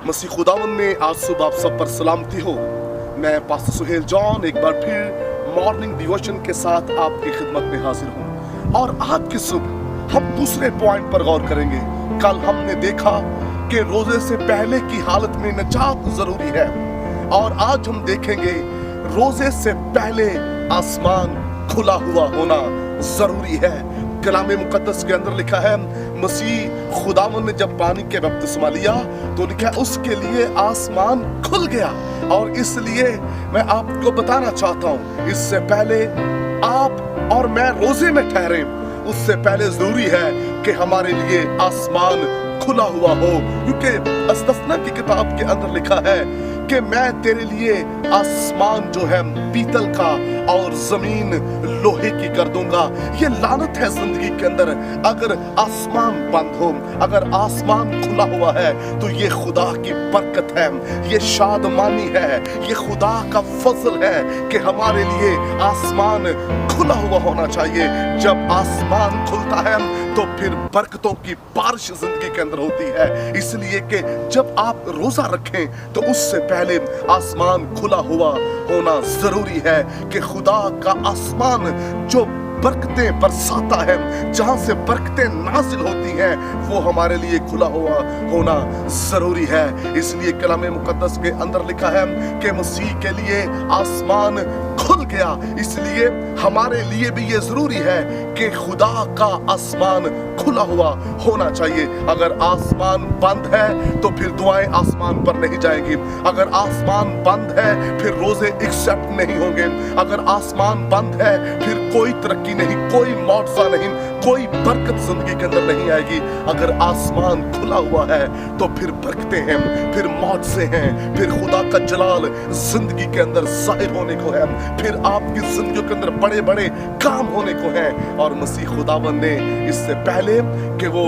मसीह खुदावंद में आज सुबह आप सब पर सलामती हो। मैं पास्टर सुहेल जॉन एक बार फिर मॉर्निंग डिवोशन के साथ आपकी खिदमत में हाजिर हूँ और आज की सुबह हम दूसरे पॉइंट पर गौर करेंगे। कल हमने देखा कि रोजे से पहले की हालत में निजात जरूरी है और आज हम देखेंगे रोजे से पहले आसमान खुला हुआ होना जरूरी है। कलामे मुकद्दस के अंदर लिखा है मसीह खुदावंद ने जब पानी के बपतिस्मा लिया तो लिखा उसके लिए आसमान खुल गया। और इसलिए मैं आपको बताना चाहता हूँ इससे पहले आप और मैं रोजे में ठहरे उससे पहले जरूरी है कि हमारे लिए आसमान खुला हुआ हो, क्योंकि अस्तफना की किताब के अंदर लिखा है कि मैं तेरे लिए आसमान जो है पीतल का और जमीन लोहे की कर दूंगा। ये लानत है जिंदगी के अंदर अगर आसमान बंद हो, अगर आसमान खुला हुआ है तो ये खुदा की बरकत है, ये शादमानी है, ये खुदा का फजल है कि हमारे लिए आसमान खुला हुआ होना चाहिए। जब आसमान खुलता है तो फिर बरकतों की बारिश जिंदगी के अंदर होती है। इसलिए कि जब आप रोजा रखें तो उससे पहले आसमान खुला हुआ होना जरूरी है कि खुदा का आसमान जो बरकतें बरसाता है, जहां से बरकतें नाजिल होती हैं, वो हमारे लिए खुला हुआ होना जरूरी है। इसलिए कलामे मुकद्दस के अंदर लिखा है कि मसीह के लिए आसमान खुल गया। इसलिए हमारे लिए भी ये जरूरी है कि खुदा का आसमान खुला हुआ होना चाहिए। अगर आसमान बंद है तो फिर दुआएं आसमान पर नहीं जाएंगी। अगर आसमान बंद है फिर रोजे एक्सेप्ट नहीं होंगे। अगर आसमान बंद है फिर कोई तरक्की नहीं, कोई मुआवजा नहीं, कोई बरकत जिंदगी के अंदर नहीं आएगी। अगर आसमान खुला हुआ है तो फिर बरकतें हैं, फिर मुआवजे हैं, फिर खुदा का जलाल जिंदगी के अंदर जाहिर होने को है, फिर आपकी जिंदगी के अंदर बड़े बड़े काम होने को है। और मसीह खुदावंद ने इससे पहले कि वो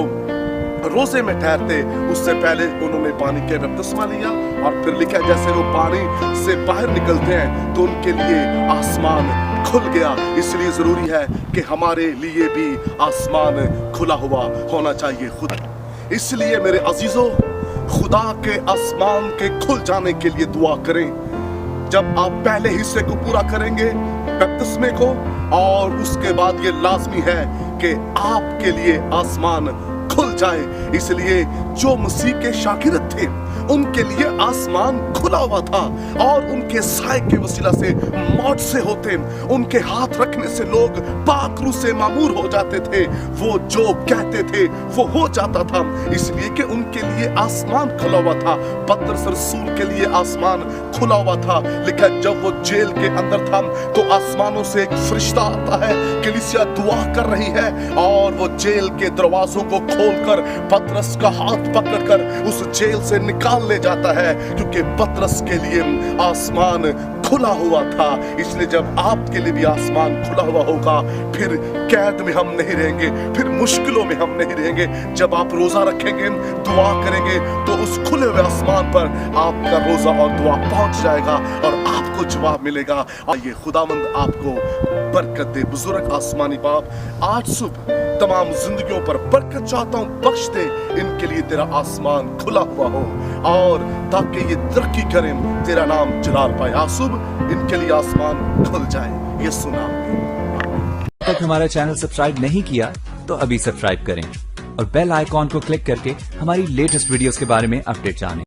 रोजे में ठहरते उससे पहले उन्होंने पानी के बपतिस्मा लिया और फिर लिखा जैसे वो पानी से बाहर निकलते हैं तो उनके लिए आसमान खुल गया। इसलिए जरूरी है कि हमारे लिए भी आसमान खुला हुआ होना चाहिए खुदा। इसलिए मेरे अजीजों, खुदा के आसमान के खुल जाने के लिए दुआ करें। जब आप पहले हिस्से को पूरा करेंगे बपतिस्मे को, और उसके बाद ये लाजमी है कि आपके लिए आसमान खुल जाए। इसलिए जो मसीह के शागिर्द थे उनके लिए आसमान खुला हुआ था और उनके साए के वसीला से मौत से होते, उनके हाथ रखने से लोग पाक रूह से मामूर हो जाते थे। वो जो कहते थे वो हो जाता था, इसलिए कि उनके लिए आसमान खुला हुआ था। पतरस रसूल के लिए आसमान खुला हुआ था। लिखा जब वो जेल के अंदर था तो आसमानों से एक फरिश्ता आता है, कलीसिया दुआ कर रही है और वो जेल के दरवाजों को खोलकर पतरस का हाथ पकड़कर उस जेल से निकाल ले जाता है, क्योंकि पतरस के लिए आसमान खुला हुआ था। इसलिए जब आपके लिए भी आसमान खुला हुआ होगा फिर कैद में हम नहीं रहेंगे, फिर मुश्किलों में हम नहीं रहेंगे। जब आप रोजा रखेंगे, दुआ करेंगे तो उस खुले हुए आसमान पर आपका रोजा और दुआ पहुंच जाएगा और आपको जवाब मिलेगा। आइए खुदावंद आपको बरकत दे। बुजुर्ग आसमानी बाप, आज सुबह तमाम जिंदगियों पर बरकत चाहता हूँ, बख्श दे इनके लिए तेरा आसमान खुला हुआ हो और ताकि ये तरक्की करें, तेरा नाम जलाल पाए। आज सुबह इनके लिए आसमान खुल जाए, ये सुना। तक हमारा चैनल सब्सक्राइब नहीं किया तो अभी सब्सक्राइब करें और बेल आइकॉन को क्लिक करके हमारी लेटेस्ट वीडियोस के बारे में अपडेट जानें।